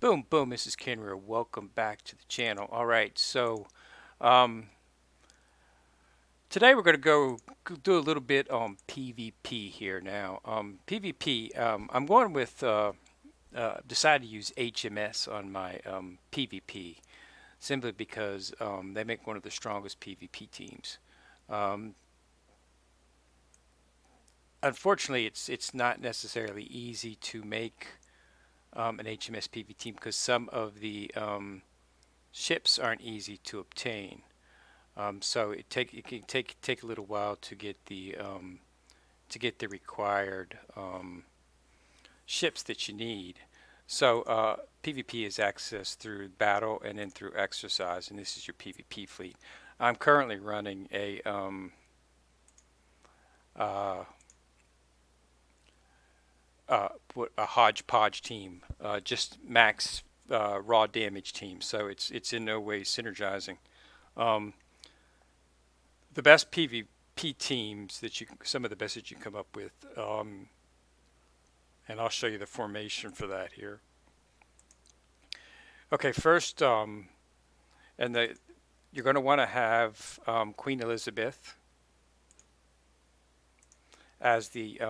Boom, boom, Mrs. Kenrier. Welcome back to the channel. All right, so um, today we're going to go do a little bit on PvP here now. PvP, I'm going with, decided to use HMS on my PvP simply because they make one of the strongest PvP teams. Um, Unfortunately, it's not necessarily easy to make an HMS PvP team because some of the ships aren't easy to obtain. So it can take a little while to get the required ships that you need. So PvP is accessed through battle and then through exercise, and this is your PvP fleet. I'm currently running uh, uh, a hodgepodge team, just max raw damage team. So it's in no way synergizing. Um, the best PvP teams some of the best that you come up with, and I'll show you the formation for that here. Okay, first, and the you're going to want to have Queen Elizabeth as the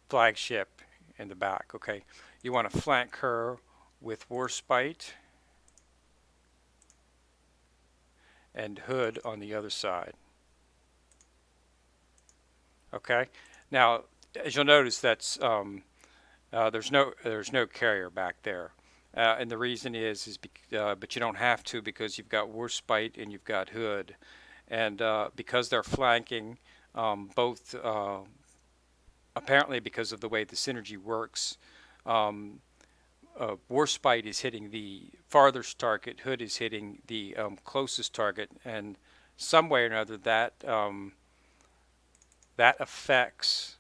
flagship in the back. Okay, you want to flank her with Warspite and Hood on the other side. Okay, now as you'll notice, there's no carrier back there, and the reason but you don't have to because you've got Warspite and you've got Hood, and because they're flanking, both apparently because of the way the synergy works, um, Warspite is hitting the farthest target, Hood is hitting the closest target, and some way or another that affects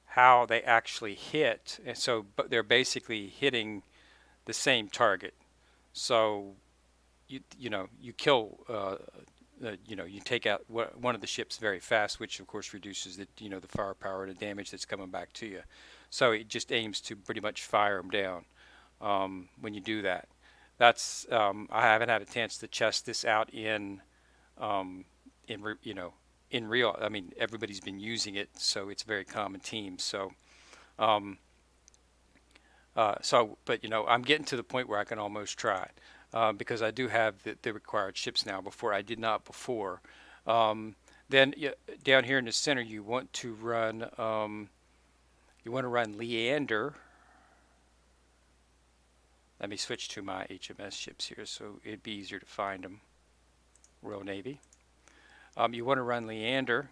how they actually hit. And so, but they're basically hitting the same target. So, you kill. You take out one of the ships very fast, which of course reduces the firepower and the damage that's coming back to you. So it just aims to pretty much fire them down when you do that. I haven't had a chance to test this out um, in real. I mean, everybody's been using it, so it's a very common team. Um, but I'm getting to the point where I can almost try it because I do have the required ships now. Before I did not before. Um, then down here in the center, you want to run Leander. Let me switch to my HMS ships here, so it'd be easier to find them. Royal Navy. You want to run Leander.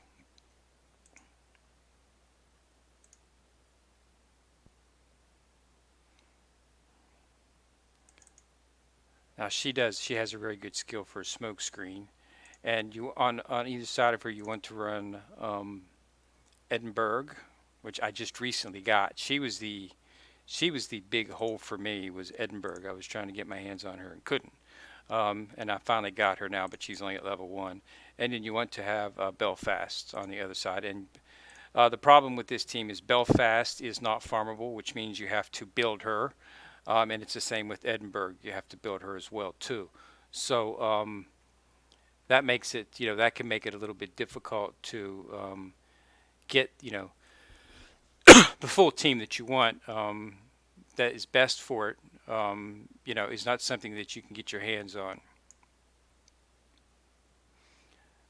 Now she has a very good skill for a smoke screen, and you on either side of her you want to run Edinburgh, which I just recently got. She was the big hole for me was Edinburgh. I was trying to get my hands on her and couldn't, and I finally got her now, but she's only at level 1. And then you want to have Belfast on the other side, and the problem with this team is Belfast is not farmable, which means you have to build her. And it's the same with Edinburgh. You have to build her as well too. So that makes it, that can make it a little bit difficult to get, the full team that you want that is best for it. Is not something that you can get your hands on.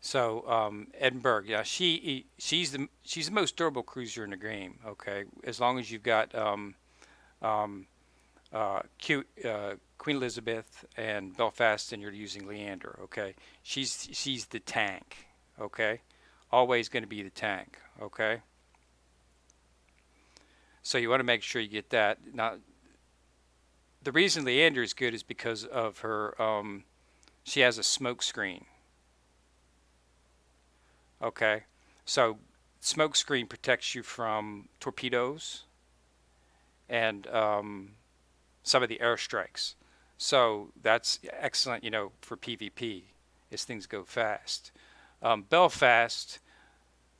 So Edinburgh, yeah, she's the most durable cruiser in the game. Okay, as long as you've got um, Queen Elizabeth and Belfast, and you're using Leander. Okay, she's the tank. Okay, always going to be the tank. Okay, so you want to make sure you get that. Now, the reason Leander is good is because of her. She has a smoke screen. Okay, so smoke screen protects you from torpedoes and some of the airstrikes. So that's excellent, for PvP as things go fast. Belfast,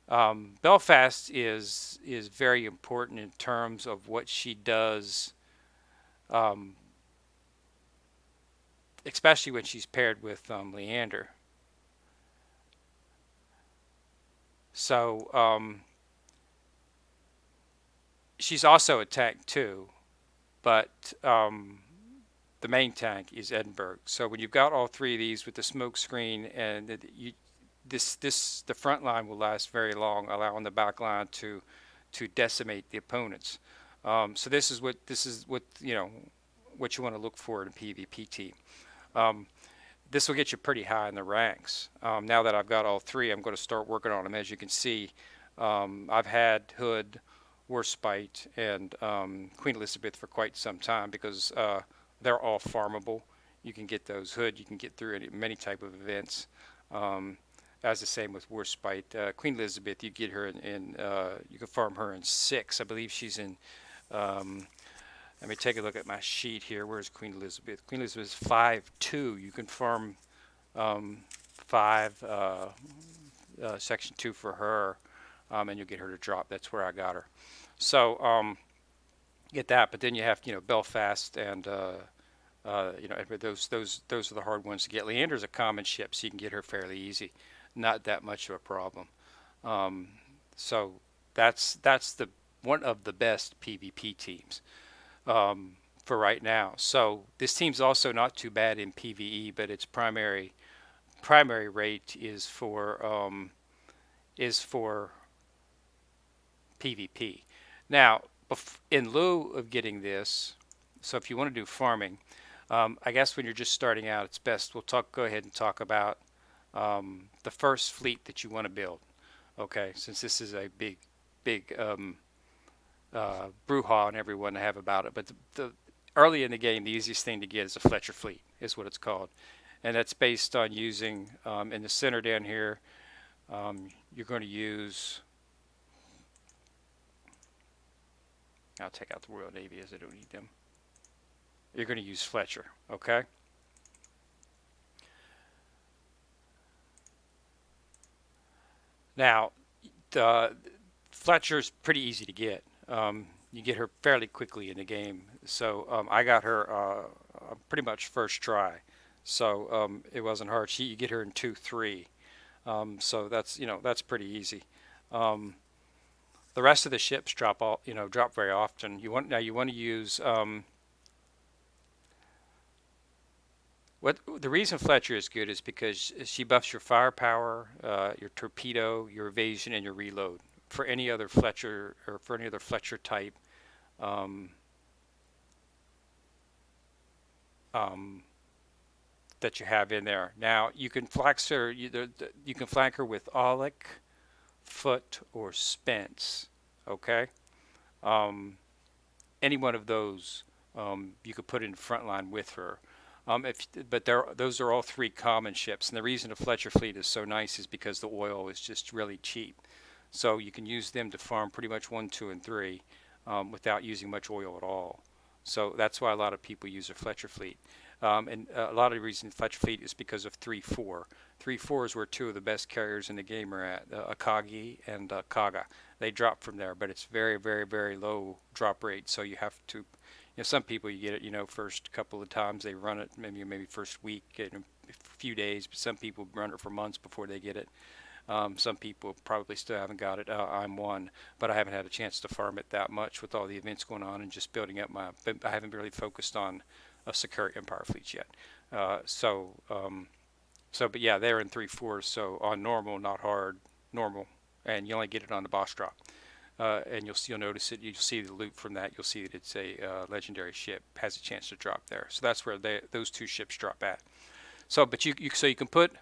Belfast is very important in terms of what she does um, especially when she's paired with Leander. So she's also a tank too, but the main tank is Edinburgh. So when you've got all three of these with the smoke screen and the front line will last very long, allowing the back line to decimate the opponents. So this is what what you want to look for in a PvP team. Um, this will get you pretty high in the ranks. Now that I've got all three, I'm going to start working on them. As you can see, I've had Hood, Warspite, and Queen Elizabeth for quite some time because they're all farmable. You can get those Hood. You can get through many type of events. Um, as the same with Warspite. Queen Elizabeth, you get her you can farm her in 6. I believe she's in. Um, Let me take a look at my sheet here. Where's Queen Elizabeth? Queen Elizabeth is 5-2. You can farm 5 section 2 for her, and you'll get her to drop. That's where I got her. So get that, but then you have Belfast and those are the hard ones to get. Leander's a common ship, so you can get her fairly easy. Not that much of a problem. Um, so that's the one of the best PvP teams for right now. So this team's also not too bad in PvE, but its primary rate is for PvP. Now, in lieu of getting this, so if you want to do farming, I guess when you're just starting out, it's best go ahead and talk about the first fleet that you want to build. Okay, since this is a big brouhaha and everyone to have about it. But the early in the game, the easiest thing to get is a Fletcher fleet, is what it's called, and that's based on using in the center down here. You're going to use. I'll take out the Royal Navy as I don't need them. You're going to use Fletcher, okay? Now, Fletcher's pretty easy to get. You get her fairly quickly in the game. So I got her pretty much first try. So it wasn't hard. You get her in 2-3. So that's pretty easy. The rest of the ships drop very often. You want to use what the reason Fletcher is good is because she buffs your firepower, your torpedo, your evasion, and your reload. For any other Fletcher type, um, um, that you have in there. Now you can flank her. You can flank her with Aulic, Foot, or Spence. Okay, um, any one of those you could put in front line with her. But those are all three common ships, and the reason the Fletcher fleet is so nice is because the oil is just really cheap. So you can use them to farm pretty much 1, 2, and 3 without using much oil at all. So that's why a lot of people use a Fletcher fleet. And a lot of the reason Fletcher fleet is because of 3-4. 3-4 is where two of the best carriers in the game are at, Akagi and Kaga. They drop from there, but it's very, very, very low drop rate. So you have to, some people you get it, first couple of times they run it, maybe first week, in a few days. But some people run it for months before they get it. Some people probably still haven't got it. I'm one, but I haven't had a chance to farm it that much with all the events going on and just building up I haven't really focused on a secure Empire fleets yet. But yeah, they're in 3-4. So on normal, not hard, normal, and you only get it on the boss drop. And you'll notice it. You'll see the loot from that. You'll see that it's a legendary ship, has a chance to drop there. So that's where those two ships drop at. So, but you can put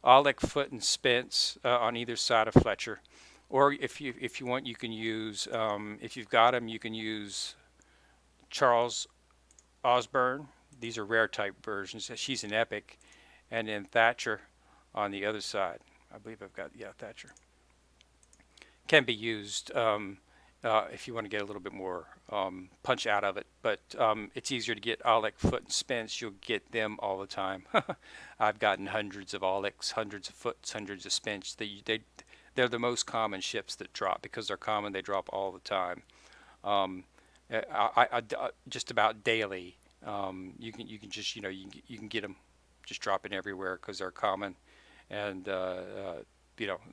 Aulic, Foot, and Spence on either side of Fletcher, or if you want, you can use if you've got them, you can use Charles Osborne. These are rare type versions. She's an epic, and then Thatcher on the other side. I believe I've got Thatcher. Can be used if you want to get a little bit more punch out of it, but it's easier to get Aulic, Foot, and Spence. You'll get them all the time. I've gotten hundreds of Aulics, hundreds of Foots, hundreds of Spence. They're the most common ships that drop because they're common. They drop all the time. I just about daily. You can just you can get them just dropping everywhere because they're common, and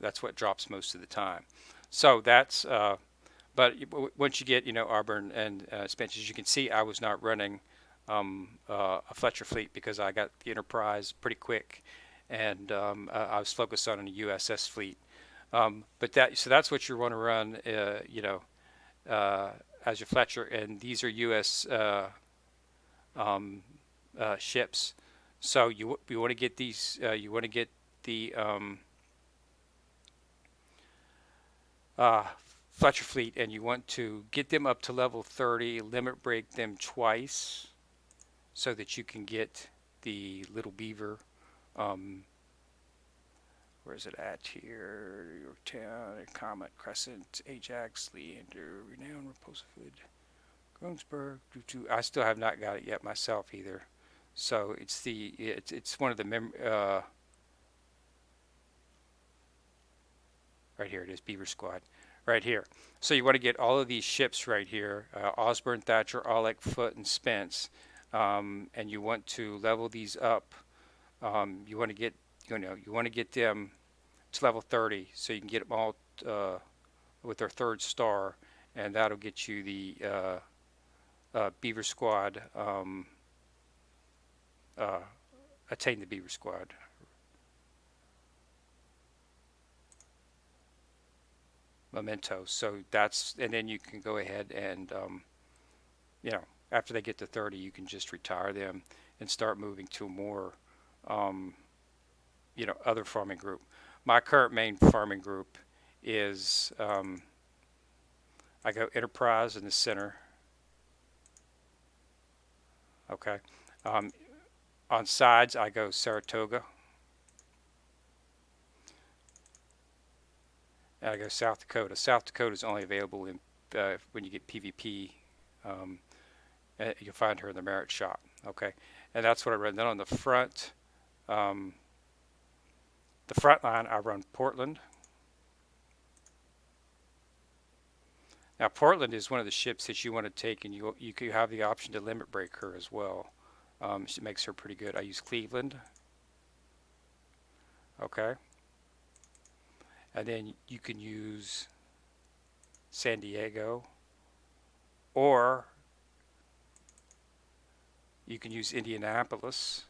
that's what drops most of the time. So that's but once you get Auburn and Spence, as you can see, I was not running a Fletcher fleet because I got the Enterprise pretty quick, and I was focused on a USS fleet. But that's what you want to run, uh, as your Fletcher, and these are U.S. Um, ships. So you want to get these. You want to get the uh, Fletcher fleet, and you want to get them up to level 30. Limit break them twice, so that you can get the Little Beaver. Um, where is it at here? Yorktown, Comet, Crescent, Ajax, Leander, Renown, Repulsive, Greensburg. I still have not got it yet myself either. So it's one of the right here. It is Beaver Squad, right here. So you want to get all of these ships right here: Osborne, Thatcher, Aulick, Foote, and Spence, and you want to level these up. You want to get you want to get them to level 30, so you can get them all with their third star, and that'll get you the Beaver Squad. Uh, Attain the Beaver Squad memento. So and then you can go ahead and after they get to 30, you can just retire them and start moving to a more um, other farming group. My current main farming group is I go Enterprise in the center. Okay. Um, on sides, I go Saratoga. And I go South Dakota. South Dakota is only available when you get PvP. Um, you'll find her in the merit shop. Okay. And that's what I run. Then on um, the front line, I run Portland. Now, Portland is one of the ships that you want to take, and you could have the option to limit break her as well. She makes her pretty good. I use Cleveland. Okay. And then you can use San Diego, or you can use Indianapolis,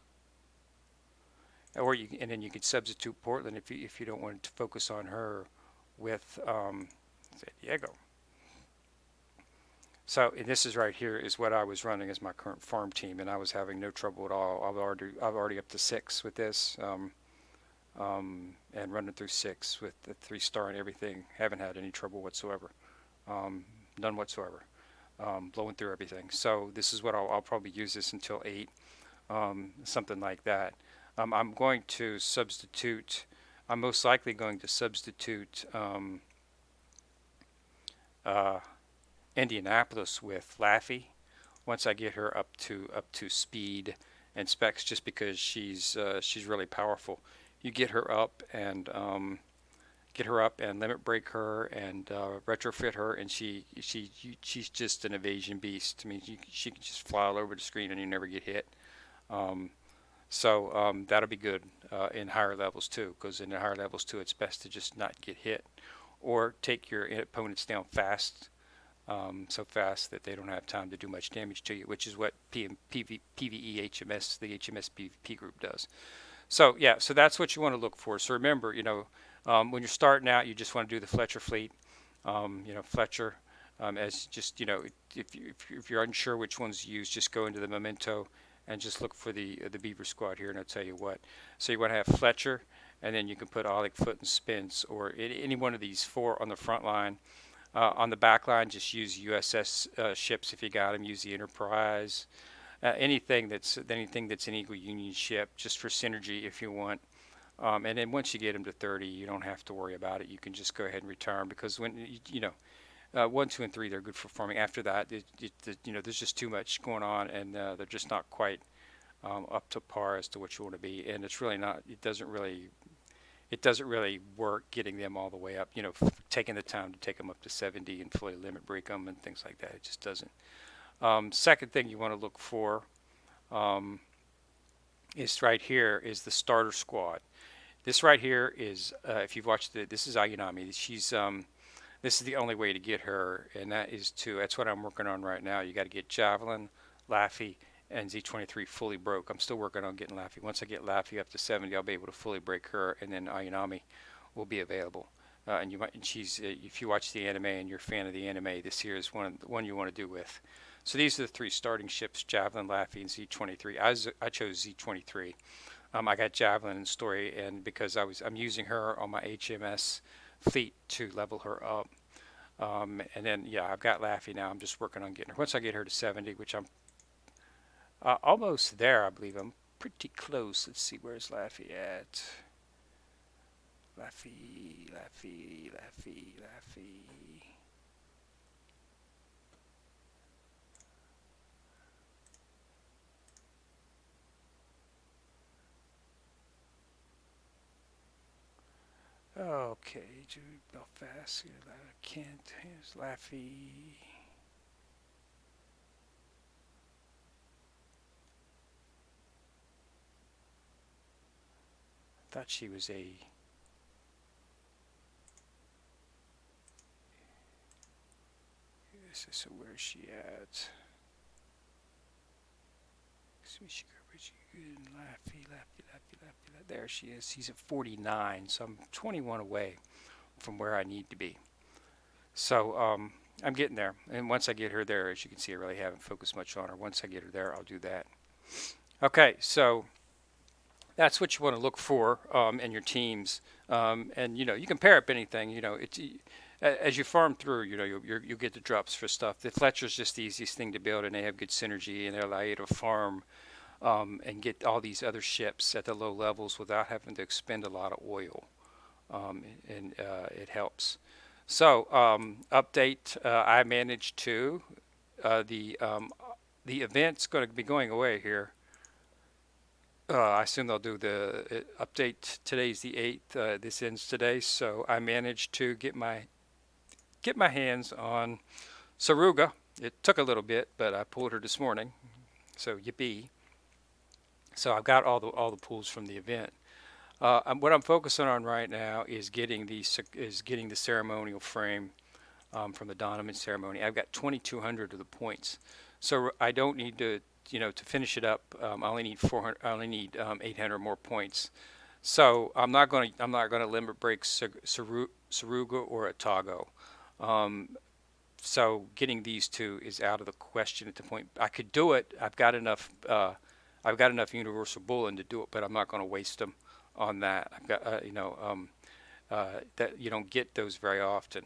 and then you can substitute Portland if you don't want to focus on her with San Diego. So, and this is right here is what I was running as my current farm team, and I was having no trouble at all. I've already up to 6 with this, and running through 6 with the 3-star and everything. Haven't had any trouble whatsoever, none whatsoever. Blowing through everything. So this is what I'll probably use this until 8, something like that. I'm going to substitute. I'm most likely going to substitute uh, Indianapolis with Laffey once I get her up to speed and specs, just because she's really powerful. You get her up and limit break her and retrofit her, and she's just an evasion beast. I mean, she can just fly all over the screen and you never get hit. Um, so that'll be good in higher levels too, because in the higher levels too, it's best to just not get hit or take your opponents down fast, so fast that they don't have time to do much damage to you, which is what PvE HMS, the HMS PvP group does. So yeah, so that's what you want to look for. So remember, when you're starting out, you just want to do the Fletcher fleet. Fletcher, as just if you're unsure which ones to use, just go into the memento and just look for the Beaver Squad here, and I'll tell you what. So you want to have Fletcher, and then you can put Aulick, Foote, and Spence, or any one of these 4 on the front line. On the back line, just use USS ships if you got them. Use the Enterprise. Anything that's an Eagle Union ship, just for synergy if you want. And then once you get them to 30, you don't have to worry about it. You can just go ahead and retire them, because when 1, 2, and 3, they're good for farming. After that, there's just too much going on, and they're just not quite up to par as to what you want to be. And it's really not. It doesn't really work getting them all the way up. Taking the time to take them up to 70 and fully limit break them and things like that. It just doesn't. Second thing you want to look for um, is right here is the starter squad. This right here is, if you've watched it, this is Ayanami. This is the only way to get her, and that's what I'm working on right now. You got to get Javelin, Laffy, and Z23 fully broke. I'm still working on getting Laffy. Once I get Laffy up to 70, I'll be able to fully break her, and then Ayanami will be available. And she's, if you watch the anime and you're a fan of the anime, this here is one you want to do with. So these are the three starting ships: Javelin, Laffy, and Z23. I chose Z23. I got Javelin in story, and because I'm using her on my HMS fleet to level her up. And then yeah, I've got Laffy now. I'm just working on getting her. Once I get her to 70, which I'm almost there, I believe I'm pretty close. Let's see, where's Laffy at? Laffy, Laffy, Laffy, Laffy. Okay, Jude Belfast, Kent, here's Laffy. Thought she was a. So where's she at? Laffy, Laffy, Laffy, Laffy. There she is. She's at 49, so I'm 21 away from where I need to be. So I'm getting there, and once I get her there, as you can see, I really haven't focused much on her. Once I get her there, I'll do that. Okay, so that's what you want to look for in your teams, and you can pair up anything. As you farm through, you get the drops for stuff. The Fletcher's just the easiest thing to build, and they have good synergy, and they allow you to farm and get all these other ships at the low levels without having to expend a lot of oil, and it helps. So update, I managed to the event's going to be going away here. I assume they'll do the update. Today's the 8th. This ends today, so I managed to get my hands on Saruga. It took a little bit, but I pulled her this morning. So yippee! So I've got all the pools from the event. What I'm focusing on right now is getting the ceremonial frame from the Donovan ceremony. I've got 2,200 of the points, so I don't need to finish it up. I only need 400. I only need 800 more points. So I'm not going to limit break Saruga or Atago. Um, so getting these two is out of the question at the point. I could do it. I've got enough. I've got enough universal bullion to do it, but I'm not going to waste them on that. I've got that you don't get those very often.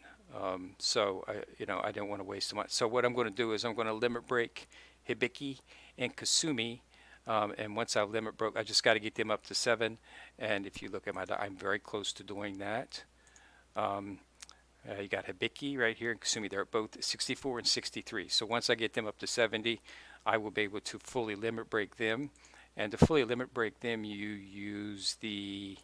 So I don't want to waste them. So what I'm going to do is I'm going to limit break Hibiki and Kasumi. And once I limit broke, I just got to get them up to 7. And if you look at I'm very close to doing that. You got Hibiki right here and Kasumi. They're both 64 and 63. So once I get them up to 70, I will be able to fully limit break them. And to fully limit break them, you use this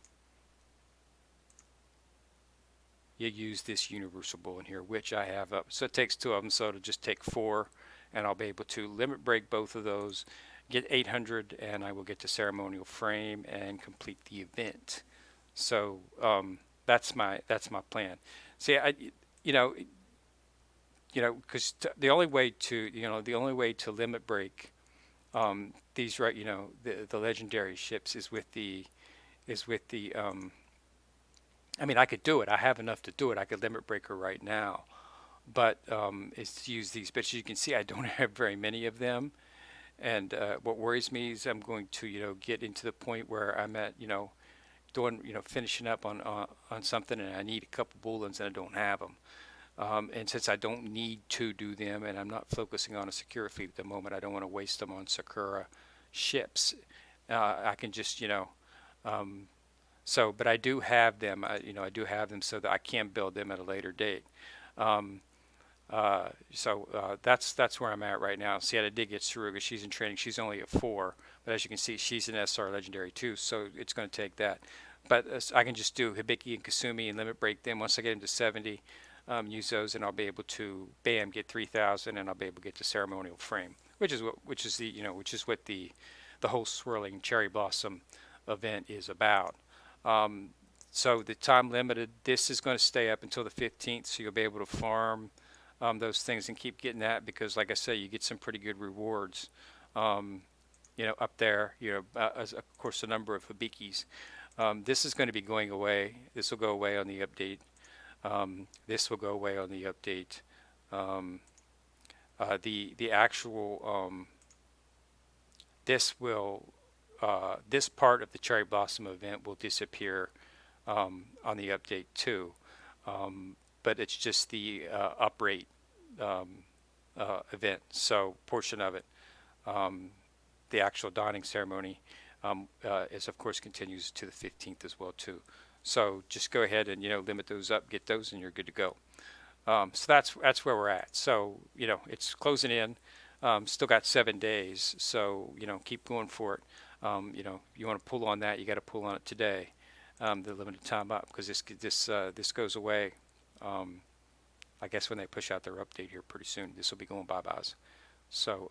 universal bullion here, which I have up. So it takes 2 of them, so it'll just take 4, and I'll be able to limit break both of those, get 800, and I will get the ceremonial frame and complete the event. So that's my plan. See, because the only way to limit break these the legendary ships is with the I mean, I could do it. I have enough to do it. I could limit breaker right now, but it's to use these. But as you can see, I don't have very many of them, and what worries me is I'm going to get into the point where I'm at doing finishing up on something, and I need a couple bullions and I don't have them. And since I don't need to do them, and I'm not focusing on a Sakura fleet at the moment, I don't want to waste them on Sakura ships. I can just but I do have them. I do have them so that I can build them at a later date. Um, that's where I'm at right now. See, I did get Saruga. She's in training. She's only at 4, but as you can see, she's an SR legendary too. So it's going to take that. But I can just do Hibiki and Kasumi and limit break them. Once I get into 70, use those, and I'll be able to bam get 3,000, and I'll be able to get the ceremonial frame, which is what the whole swirling cherry blossom event is about. Um, so the time limited, this is going to stay up until the 15th, so you'll be able to farm those things and keep getting that because, like I say, you get some pretty good rewards. Um, up there, as of course the number of hibikis. This is going to be going away. This will go away on the update. This will go away on the update. Um, the actual this will this part of the cherry blossom event will disappear on the update too. But it's just the uprate um, event, so portion of it. Um, the actual donning ceremony is of course continues to the 15th as well too. So just go ahead and limit those up, get those, and you're good to go. So that's where we're at. So it's closing in. Still got 7 days. So keep going for it. You want to pull on that, you got to pull on it today. The limited time up because this goes away. I guess when they push out their update here pretty soon, this will be going bye-byes. So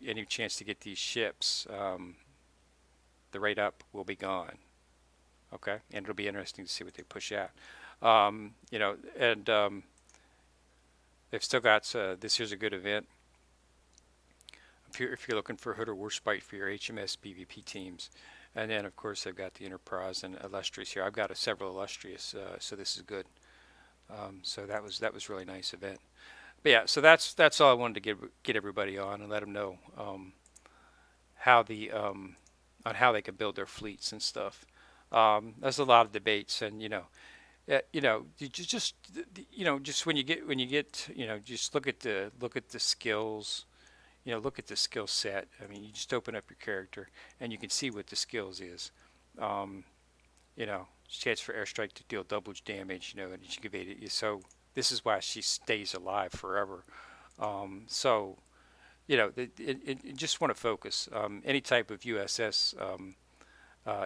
any chance to get these ships, the rate up will be gone. Okay, and it'll be interesting to see what they push out. And they've still got this here's a good event. If you're looking for Hood or Warspite for your HMS PvP teams, and then of course they've got the Enterprise and Illustrious here. I've got several Illustrious, so this is good. So that was really nice event. But yeah, so that's all I wanted to get everybody on and let them know how on how they can build their fleets and stuff. There's a lot of debates, and just when you get just look at the skills. Look at the skill set. I mean, you just open up your character, and you can see what the skills is. Um, chance for airstrike to deal double damage. And she can evade it. So this is why she stays alive forever. So just want to focus. Any type of USS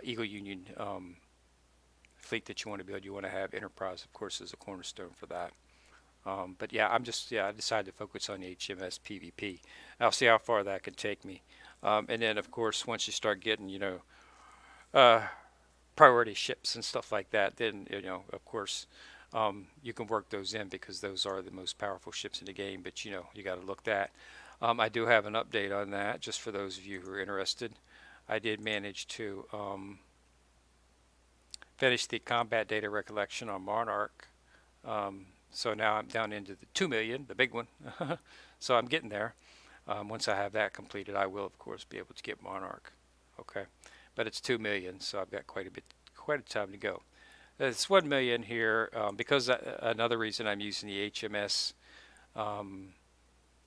Eagle Union fleet that you want to build, you want to have Enterprise, of course, as a cornerstone for that. But yeah, I decided to focus on the HMS PvP. I'll see how far that can take me. And then, of course, once you start getting, uh, priority ships and stuff like that, then, of course, you can work those in because those are the most powerful ships in the game. But, you got to look that. I do have an update on that, just for those of you who are interested. I did manage to finish the combat data recollection on Monarch. So now I'm down into the 2 million, the big one. So I'm getting there. Once I have that completed, I will, of course, be able to get Monarch. Okay, but it's 2 million, so I've got quite a time to go. It's 1 million here because another reason I'm using the HMS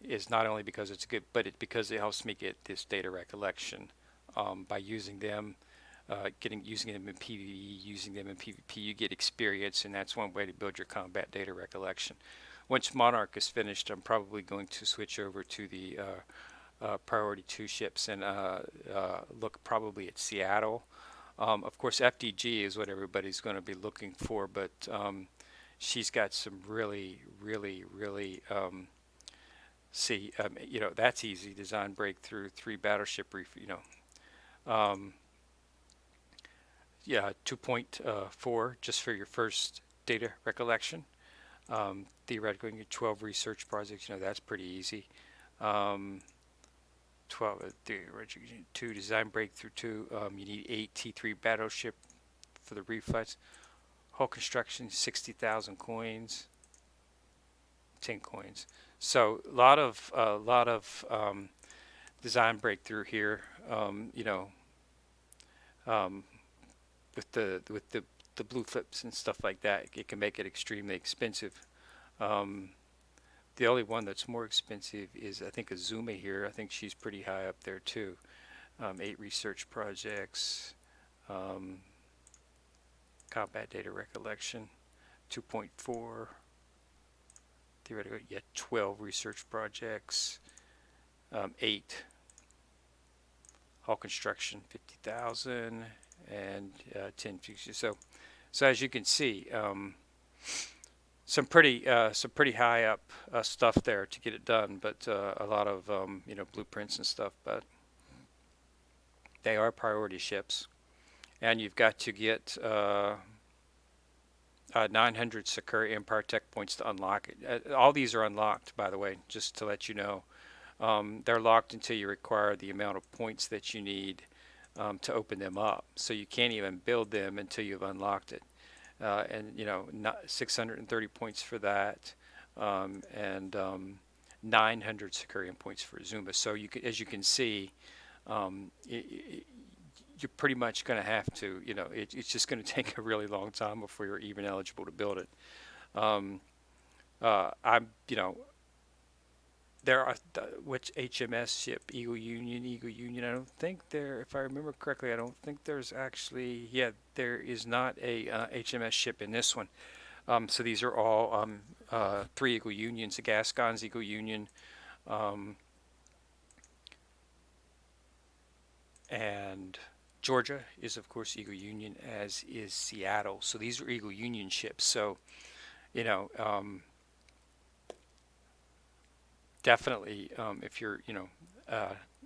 is not only because it's good, but because it helps me get this data recollection by using them. Using them in PvE, using them in PvP, you get experience, and that's one way to build your combat data recollection. Once Monarch is finished, I'm probably going to switch over to the Priority 2 ships and look probably at Seattle. Of course, FDG is what everybody's going to be looking for, but she's got some really, really, really that's easy. Design breakthrough, 3 battleship yeah, 2.4 just for your first data recollection. Theoretically, you get 12 research projects. That's pretty easy. 12 2 design breakthrough 2. You need 8 T3 battleship for the reflex. Hull construction 60,000 coins, 10 coins. So a lot of design breakthrough here. With the blue flips and stuff like that, it can make it extremely expensive. The only one that's more expensive is, I think, Azuma here. I think she's pretty high up there too. 8 research projects, combat data recollection, 2.4. Theoretically, 12 research projects, 8 hull construction, 50,000. And 10 futures. So as you can see, some pretty high up stuff there to get it done, but a lot of blueprints and stuff. But they are priority ships, and you've got to get 900 Sakura Empire Tech points to unlock it. All these are unlocked, by the way, just to let you know. They're locked until you require the amount of points that you need to open them up. So you can't even build them until you've unlocked it. And not 630 points for that, and 900 Sakurian points for Zuma. So as you can see, you're pretty much going to have to, it's just going to take a really long time before you're even eligible to build it. Um, I'm, there are which HMS ship, Eagle Union, Eagle Union. I don't think there, if I remember correctly, I don't think there's actually, yeah, there is not a HMS ship in this one. So these are all three Eagle Unions. The Gascon's Eagle Union, and Georgia is of course Eagle Union, as is Seattle. So these are Eagle Union ships. So you know, definitely if you're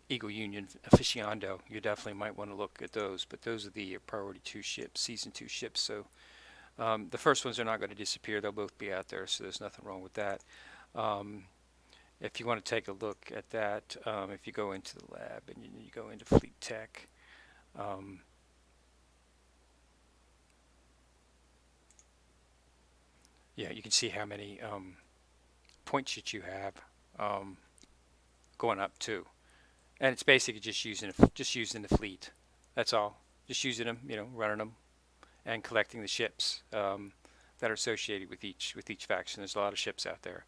Eagle Union aficionado, you definitely might want to look at those. But those are the priority 2 ships, season 2 ships. So the first ones are not going to disappear. They'll both be out there, so there's nothing wrong with that. If you want to take a look at that, if you go into the lab and you go into Fleet Tech, yeah, you can see how many points that you have going up too. And it's basically just using the fleet. That's all. Just using them, running them, and collecting the ships that are associated with each faction. There's a lot of ships out there,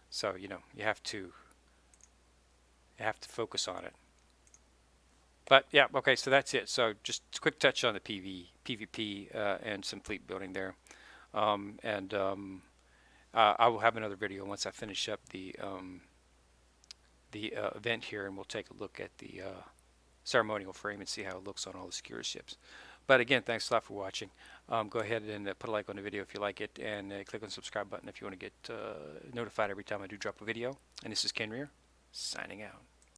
so you have to focus on it. But yeah, okay, so that's it. So just a quick touch on the PvP, and some fleet building there, and I will have another video once I finish up the event here, and we'll take a look at the ceremonial frame and see how it looks on all the secure ships. But again, thanks a lot for watching. Go ahead and put a like on the video if you like it, and click on the subscribe button if you want to get notified every time I do drop a video. And this is Ken Rear, signing out.